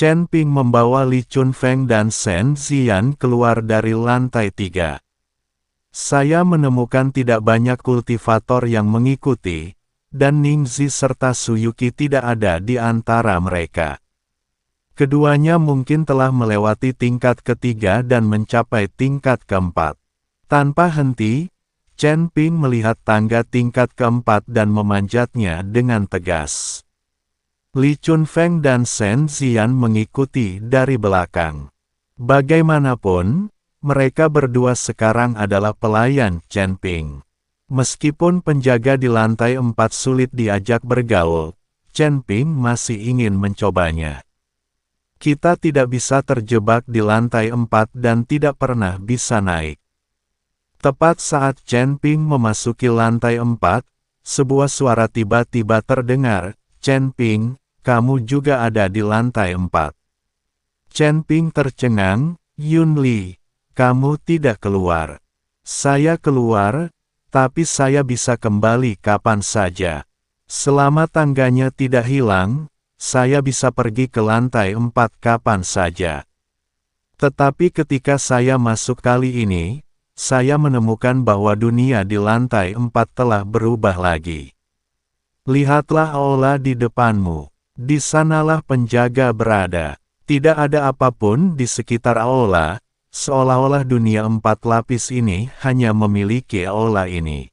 Chen Ping membawa Li Chunfeng dan Shen Ziyan keluar dari lantai 3. Saya menemukan tidak banyak kultivator yang mengikuti, dan Ningzi serta Suyuki tidak ada di antara mereka. Keduanya mungkin telah melewati tingkat ketiga dan mencapai tingkat keempat. Tanpa henti, Chen Ping melihat tangga tingkat keempat dan memanjatnya dengan tegas. Li Chunfeng dan Shen Ziyan mengikuti dari belakang. Bagaimanapun, mereka berdua sekarang adalah pelayan Chen Ping. Meskipun penjaga di lantai 4 sulit diajak bergaul, Chen Ping masih ingin mencobanya. Kita tidak bisa terjebak di lantai 4 dan tidak pernah bisa naik. Tepat saat Chen Ping memasuki lantai 4, sebuah suara tiba-tiba terdengar, "Chen Ping, kamu juga ada di lantai 4. Chen Ping tercengang, "Yun Li, kamu tidak keluar." "Saya keluar, tapi saya bisa kembali kapan saja. Selama tangganya tidak hilang, saya bisa pergi ke lantai 4 kapan saja. Tetapi ketika saya masuk kali ini, saya menemukan bahwa dunia di lantai 4 telah berubah lagi. Lihatlah aula di depanmu. Di sanalah penjaga berada. Tidak ada apapun di sekitar aula, seolah-olah dunia 4 lapis ini hanya memiliki aula ini.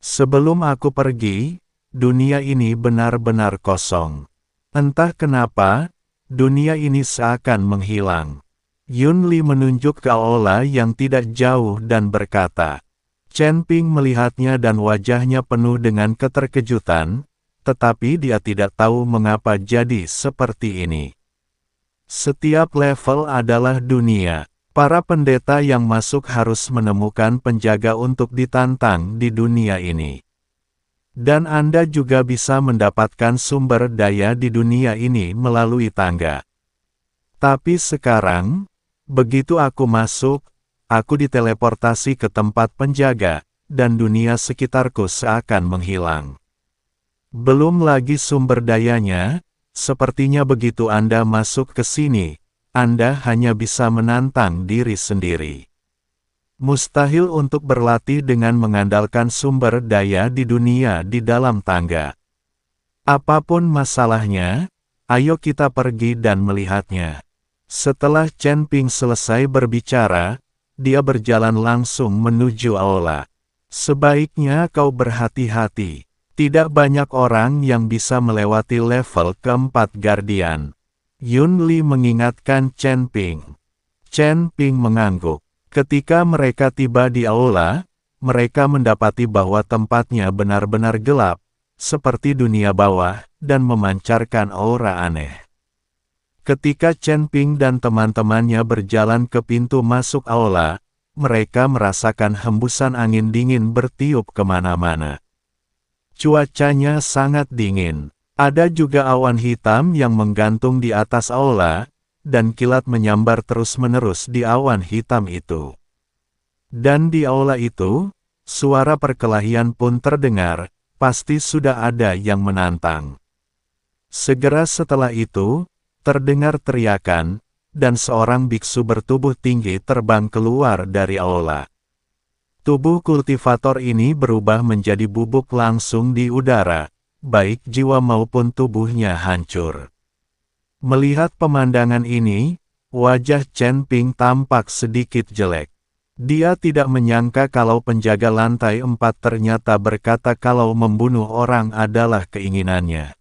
Sebelum aku pergi, dunia ini benar-benar kosong. Entah kenapa, dunia ini seakan menghilang." Yun Li menunjuk ke aula yang tidak jauh dan berkata. Chen Ping melihatnya dan wajahnya penuh dengan keterkejutan, tetapi dia tidak tahu mengapa jadi seperti ini. Setiap level adalah dunia. Para pendeta yang masuk harus menemukan penjaga untuk ditantang di dunia ini. Dan Anda juga bisa mendapatkan sumber daya di dunia ini melalui tangga. Tapi sekarang, begitu aku masuk, aku diteleportasi ke tempat penjaga, dan dunia sekitarku seakan menghilang. Belum lagi sumber dayanya, sepertinya begitu Anda masuk ke sini, Anda hanya bisa menantang diri sendiri. Mustahil untuk berlatih dengan mengandalkan sumber daya di dunia di dalam tangga. Apapun masalahnya, ayo kita pergi dan melihatnya." Setelah Chen Ping selesai berbicara, dia berjalan langsung menuju aula. "Sebaiknya kau berhati-hati. Tidak banyak orang yang bisa melewati level keempat Guardian." Yun Li mengingatkan Chen Ping. Chen Ping mengangguk. Ketika mereka tiba di aula, mereka mendapati bahwa tempatnya benar-benar gelap, seperti dunia bawah, dan memancarkan aura aneh. Ketika Chen Ping dan teman-temannya berjalan ke pintu masuk aula, mereka merasakan hembusan angin dingin bertiup kemana-mana. Cuacanya sangat dingin. Ada juga awan hitam yang menggantung di atas aula, dan kilat menyambar terus-menerus di awan hitam itu. Dan di aula itu, suara perkelahian pun terdengar, pasti sudah ada yang menantang. Segera setelah itu, terdengar teriakan, dan seorang biksu bertubuh tinggi terbang keluar dari aula. Tubuh kultivator ini berubah menjadi bubuk langsung di udara, baik jiwa maupun tubuhnya hancur. Melihat pemandangan ini, wajah Chen Ping tampak sedikit jelek. Dia tidak menyangka kalau penjaga lantai 4 ternyata berkata kalau membunuh orang adalah keinginannya.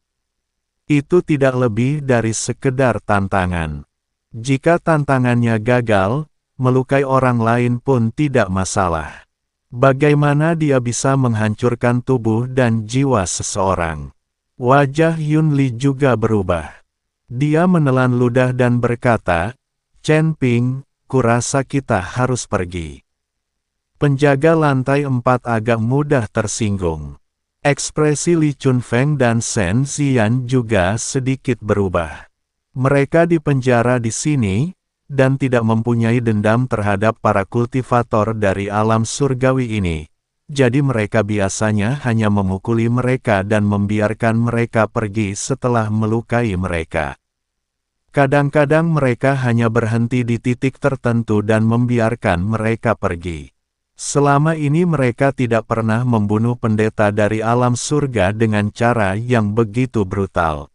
Itu tidak lebih dari sekedar tantangan. Jika tantangannya gagal, melukai orang lain pun tidak masalah. Bagaimana dia bisa menghancurkan tubuh dan jiwa seseorang? Wajah Yun Li juga berubah. Dia menelan ludah dan berkata, "Chen Ping, kurasa kita harus pergi." Penjaga lantai 4 agak mudah tersinggung. Ekspresi Li Chunfeng dan Shen Ziyan juga sedikit berubah. Mereka dipenjara di sini, dan tidak mempunyai dendam terhadap para kultivator dari alam surgawi ini, jadi mereka biasanya hanya memukuli mereka dan membiarkan mereka pergi setelah melukai mereka. Kadang-kadang mereka hanya berhenti di titik tertentu dan membiarkan mereka pergi. Selama ini mereka tidak pernah membunuh pendeta dari alam surga dengan cara yang begitu brutal.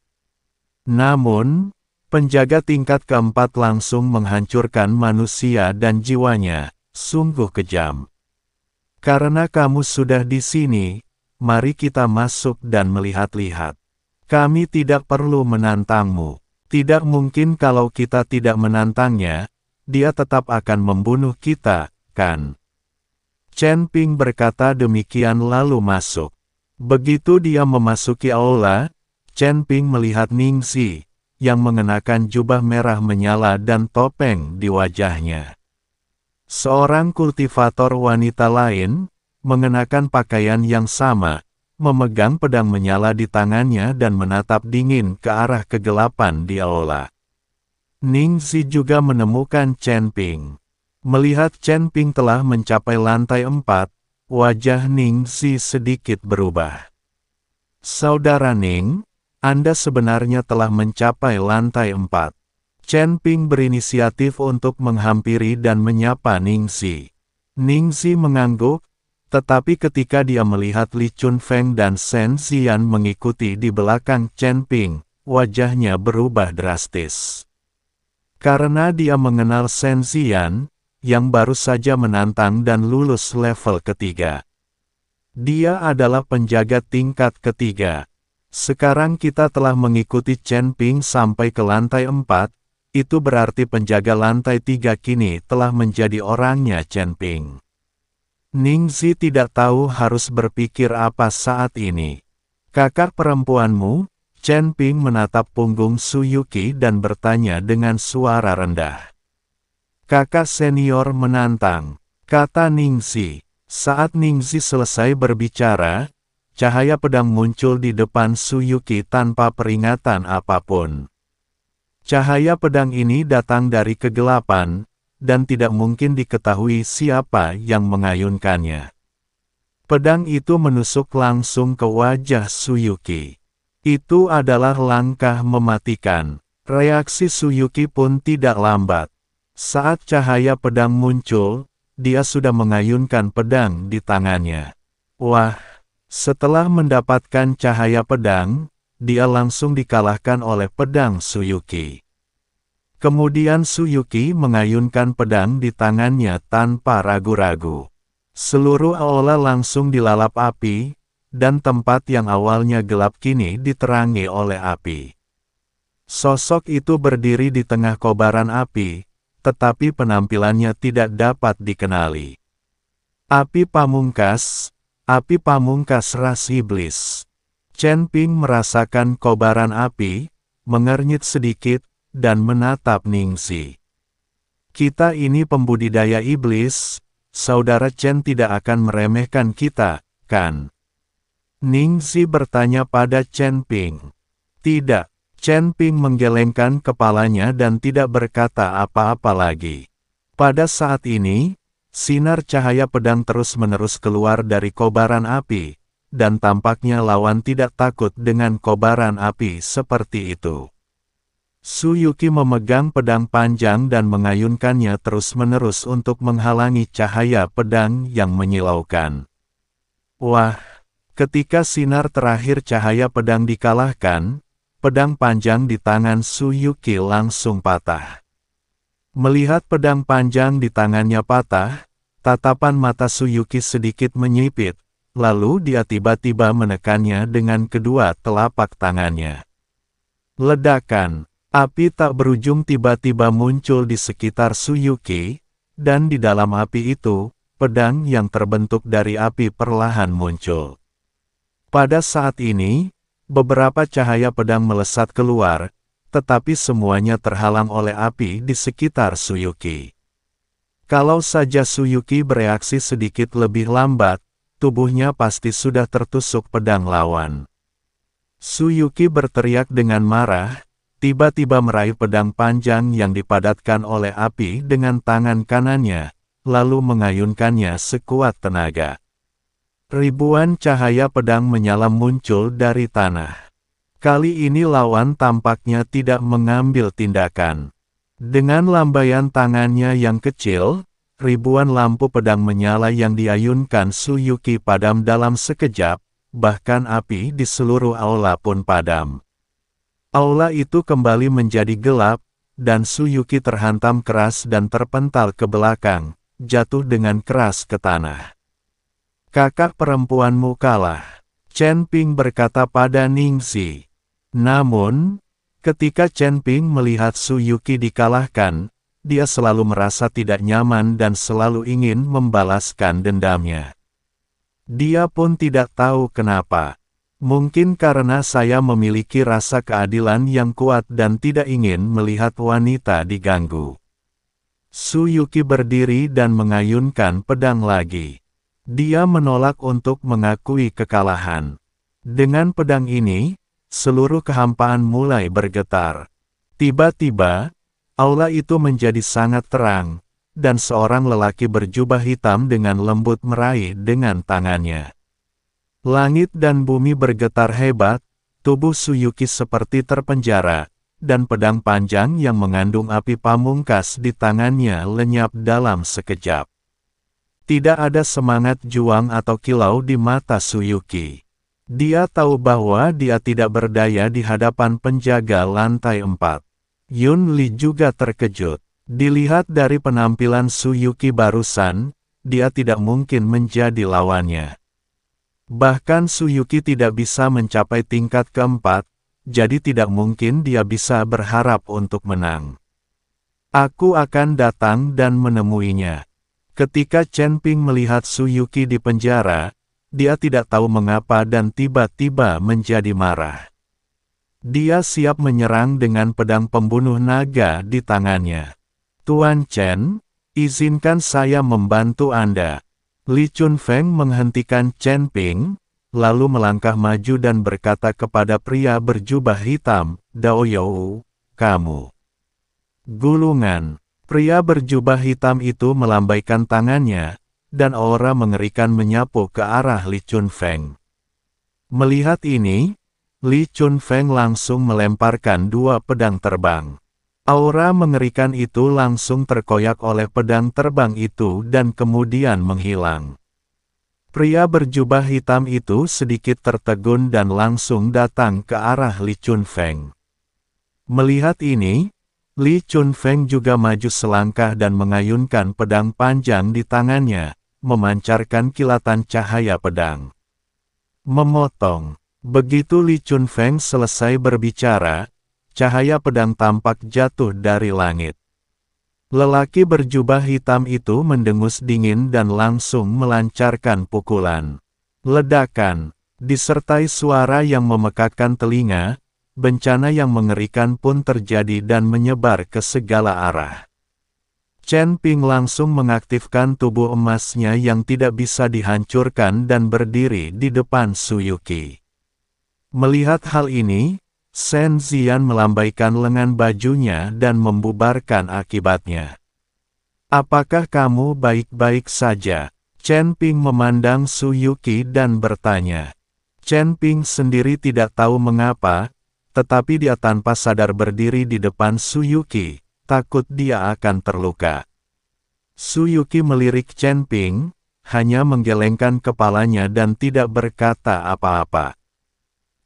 Namun, penjaga tingkat keempat langsung menghancurkan manusia dan jiwanya, sungguh kejam. Karena kamu sudah di sini, mari kita masuk dan melihat-lihat. Kami tidak perlu menantangmu. Tidak mungkin kalau kita tidak menantangnya, dia tetap akan membunuh kita, kan? Chen Ping berkata demikian lalu masuk. Begitu dia memasuki aula, Chen Ping melihat Ningxi, yang mengenakan jubah merah menyala dan topeng di wajahnya. Seorang kultivator wanita lain, mengenakan pakaian yang sama, memegang pedang menyala di tangannya dan menatap dingin ke arah kegelapan di aula. Ningxi juga menemukan Chen Ping. Melihat Chen Ping telah mencapai lantai 4, wajah Ningxi sedikit berubah. Saudara Ning, Anda sebenarnya telah mencapai lantai 4. Chen Ping berinisiatif untuk menghampiri dan menyapa Ningxi. Ningxi mengangguk, tetapi ketika dia melihat Li Chunfeng dan Shen Xian mengikuti di belakang Chen Ping, wajahnya berubah drastis. Karena dia mengenal Shen Xian, yang baru saja menantang dan lulus level ketiga. Dia adalah penjaga tingkat ketiga. Sekarang kita telah mengikuti Chen Ping sampai ke lantai 4, itu berarti penjaga lantai 3 kini telah menjadi orangnya Chen Ping. Ningxi tidak tahu harus berpikir apa saat ini. Kakak perempuanmu, Chen Ping menatap punggung Su Yuqi dan bertanya dengan suara rendah. Kakak senior menantang, kata Ningxi. Saat Ningxi selesai berbicara, cahaya pedang muncul di depan Su Yuqi tanpa peringatan apapun. Cahaya pedang ini datang dari kegelapan, dan tidak mungkin diketahui siapa yang mengayunkannya. Pedang itu menusuk langsung ke wajah Su Yuqi. Itu adalah langkah mematikan. Reaksi Su Yuqi pun tidak lambat. Saat cahaya pedang muncul, dia sudah mengayunkan pedang di tangannya. Wah, setelah mendapatkan cahaya pedang, dia langsung dikalahkan oleh pedang Su Yuqi. Kemudian Su Yuqi mengayunkan pedang di tangannya tanpa ragu-ragu. Seluruh aula langsung dilalap api, dan tempat yang awalnya gelap kini diterangi oleh api. Sosok itu berdiri di tengah kobaran api, tetapi penampilannya tidak dapat dikenali. Api pamungkas ras iblis. Chen Ping merasakan kobaran api, mengernyit sedikit, dan menatap Ningxi. Kita ini pembudidaya iblis, saudara Chen tidak akan meremehkan kita, kan? Ningxi bertanya pada Chen Ping. Tidak. Chen Ping menggelengkan kepalanya dan tidak berkata apa-apa lagi. Pada saat ini, sinar cahaya pedang terus-menerus keluar dari kobaran api, dan tampaknya lawan tidak takut dengan kobaran api seperti itu. Su Yuqi memegang pedang panjang dan mengayunkannya terus-menerus untuk menghalangi cahaya pedang yang menyilaukan. Wah, ketika sinar terakhir cahaya pedang dikalahkan, pedang panjang di tangan Su Yuqi langsung patah. Melihat pedang panjang di tangannya patah, tatapan mata Su Yuqi sedikit menyipit, lalu dia tiba-tiba menekannya dengan kedua telapak tangannya. Ledakan, api tak berujung tiba-tiba muncul di sekitar Su Yuqi, dan di dalam api itu, pedang yang terbentuk dari api perlahan muncul. Pada saat ini, beberapa cahaya pedang melesat keluar, tetapi semuanya terhalang oleh api di sekitar Su Yuqi. Kalau saja Su Yuqi bereaksi sedikit lebih lambat, tubuhnya pasti sudah tertusuk pedang lawan. Su Yuqi berteriak dengan marah, tiba-tiba meraih pedang panjang yang dipadatkan oleh api dengan tangan kanannya, lalu mengayunkannya sekuat tenaga. Ribuan cahaya pedang menyala muncul dari tanah. Kali ini lawan tampaknya tidak mengambil tindakan. Dengan lambaian tangannya yang kecil, ribuan lampu pedang menyala yang diayunkan Tsuyuki padam dalam sekejap, bahkan api di seluruh aula pun padam. Aula itu kembali menjadi gelap, dan Tsuyuki terhantam keras dan terpental ke belakang, jatuh dengan keras ke tanah. "Kakak perempuanmu kalah," Chen Ping berkata pada Ningxi. Namun, ketika Chen Ping melihat Tsuyuki dikalahkan, dia selalu merasa tidak nyaman dan selalu ingin membalaskan dendamnya. Dia pun tidak tahu kenapa. Mungkin karena saya memiliki rasa keadilan yang kuat dan tidak ingin melihat wanita diganggu. Tsuyuki berdiri dan mengayunkan pedang lagi. Dia menolak untuk mengakui kekalahan. Dengan pedang ini, seluruh kehampaan mulai bergetar. Tiba-tiba, aula itu menjadi sangat terang, dan seorang lelaki berjubah hitam dengan lembut meraih dengan tangannya. Langit dan bumi bergetar hebat, tubuh Tsuyuki seperti terpenjara, dan pedang panjang yang mengandung api pamungkas di tangannya lenyap dalam sekejap. Tidak ada semangat juang atau kilau di mata Tsuyuki. Dia tahu bahwa dia tidak berdaya di hadapan penjaga lantai 4. Yun Li juga terkejut. Dilihat dari penampilan Tsuyuki barusan, dia tidak mungkin menjadi lawannya. Bahkan Tsuyuki tidak bisa mencapai tingkat keempat, jadi tidak mungkin dia bisa berharap untuk menang. "Aku akan datang dan menemuinya." Ketika Chen Ping melihat Tsuyuki di penjara, dia tidak tahu mengapa dan tiba-tiba menjadi marah. Dia siap menyerang dengan pedang pembunuh naga di tangannya. "Tuan Chen, izinkan saya membantu Anda." Li Chunfeng menghentikan Chen Ping, lalu melangkah maju dan berkata kepada pria berjubah hitam, "Dao You, kamu." Gulungan. Pria berjubah hitam itu melambaikan tangannya, dan aura mengerikan menyapu ke arah Li Chunfeng. Melihat ini, Li Chunfeng langsung melemparkan dua pedang terbang. Aura mengerikan itu langsung terkoyak oleh pedang terbang itu dan kemudian menghilang. Pria berjubah hitam itu sedikit tertegun dan langsung datang ke arah Li Chunfeng. Melihat ini, Li Chunfeng juga maju selangkah dan mengayunkan pedang panjang di tangannya, memancarkan kilatan cahaya pedang. Memotong. Begitu Li Chunfeng selesai berbicara, cahaya pedang tampak jatuh dari langit. Lelaki berjubah hitam itu mendengus dingin dan langsung melancarkan pukulan. Ledakan, disertai suara yang memekakkan telinga, bencana yang mengerikan pun terjadi dan menyebar ke segala arah. Chen Ping langsung mengaktifkan tubuh emasnya yang tidak bisa dihancurkan dan berdiri di depan Tsuyuki. Melihat hal ini, Shen Ziyan melambaikan lengan bajunya dan membubarkan akibatnya. "Apakah kamu baik-baik saja?" Chen Ping memandang Tsuyuki dan bertanya. Chen Ping sendiri tidak tahu mengapa, tetapi dia tanpa sadar berdiri di depan Tsuyuki, takut dia akan terluka. Tsuyuki melirik Chen Ping, hanya menggelengkan kepalanya dan tidak berkata apa-apa.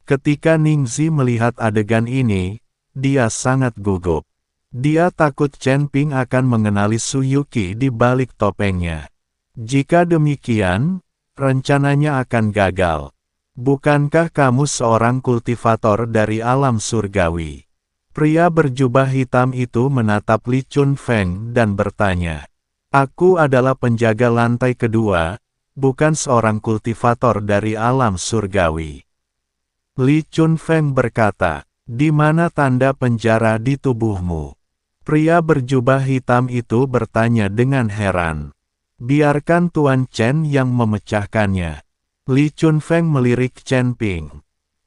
Ketika Ningxi melihat adegan ini, dia sangat gugup. Dia takut Chen Ping akan mengenali Tsuyuki di balik topengnya. Jika demikian, rencananya akan gagal. "Bukankah kamu seorang kultivator dari alam surgawi?" Pria berjubah hitam itu menatap Li Chunfeng dan bertanya. "Aku adalah penjaga lantai kedua, bukan seorang kultivator dari alam surgawi." Li Chunfeng berkata, "Di mana tanda penjara di tubuhmu?" Pria berjubah hitam itu bertanya dengan heran. "Biarkan Tuan Chen yang memecahkannya." Li Chunfeng melirik Chen Ping.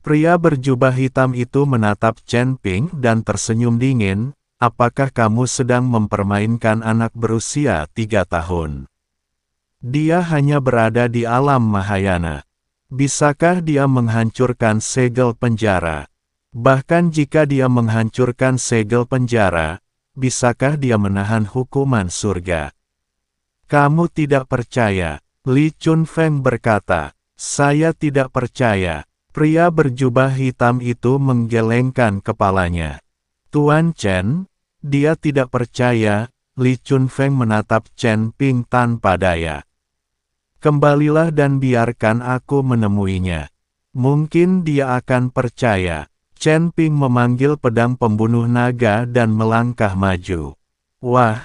Pria berjubah hitam itu menatap Chen Ping dan tersenyum dingin, "Apakah kamu sedang mempermainkan anak berusia 3 tahun? Dia hanya berada di alam Mahayana. Bisakah dia menghancurkan segel penjara?" Bahkan jika dia menghancurkan segel penjara, bisakah dia menahan hukuman surga? Kamu tidak percaya, Li Chunfeng berkata. Saya tidak percaya. Pria berjubah hitam itu menggelengkan kepalanya. Tuan Chen, dia tidak percaya. Li Chunfeng menatap Chen Ping tanpa daya. Kembalilah dan biarkan aku menemuinya. Mungkin dia akan percaya. Chen Ping memanggil pedang pembunuh naga dan melangkah maju. Wah,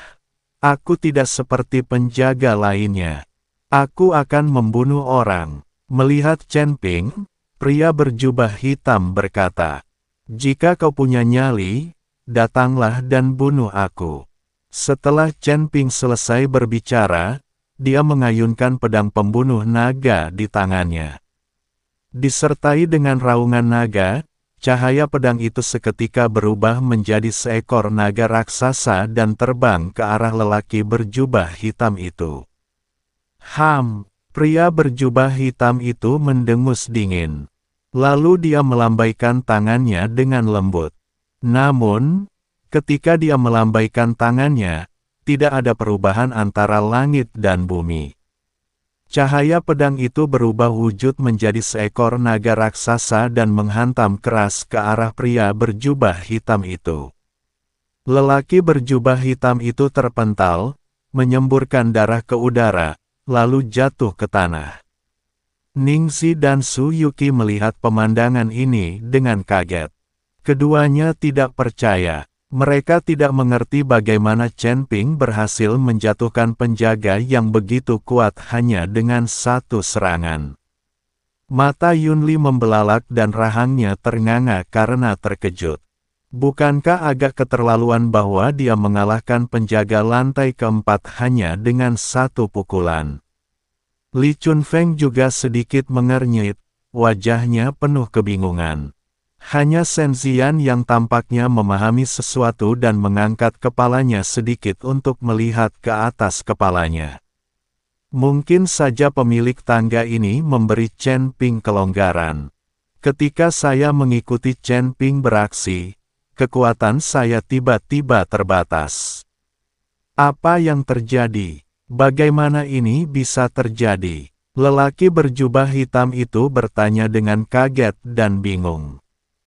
aku tidak seperti penjaga lainnya. Aku akan membunuh orang. Melihat Chen Ping, pria berjubah hitam berkata, jika kau punya nyali, datanglah dan bunuh aku. Setelah Chen Ping selesai berbicara, dia mengayunkan pedang pembunuh naga di tangannya. Disertai dengan raungan naga, cahaya pedang itu seketika berubah menjadi seekor naga raksasa dan terbang ke arah lelaki berjubah hitam itu. Pria berjubah hitam itu mendengus dingin. Lalu dia melambaikan tangannya dengan lembut. Namun, ketika dia melambaikan tangannya, tidak ada perubahan antara langit dan bumi. Cahaya pedang itu berubah wujud menjadi seekor naga raksasa dan menghantam keras ke arah pria berjubah hitam itu. Lelaki berjubah hitam itu terpental, menyemburkan darah ke udara, lalu jatuh ke tanah. Ningxi dan Su Yuqi melihat pemandangan ini dengan kaget. Keduanya tidak percaya. Mereka tidak mengerti bagaimana Chen Ping berhasil menjatuhkan penjaga yang begitu kuat hanya dengan satu serangan. Mata Yunli membelalak dan rahangnya ternganga karena terkejut. Bukankah agak keterlaluan bahwa dia mengalahkan penjaga lantai keempat hanya dengan satu pukulan? Li Chunfeng juga sedikit mengernyit, wajahnya penuh kebingungan. Hanya Shen Ziyan yang tampaknya memahami sesuatu dan mengangkat kepalanya sedikit untuk melihat ke atas kepalanya. Mungkin saja pemilik tangga ini memberi Chen Ping kelonggaran. Ketika saya mengikuti Chen Ping beraksi, kekuatan saya tiba-tiba terbatas. Apa yang terjadi? Bagaimana ini bisa terjadi? Lelaki berjubah hitam itu bertanya dengan kaget dan bingung.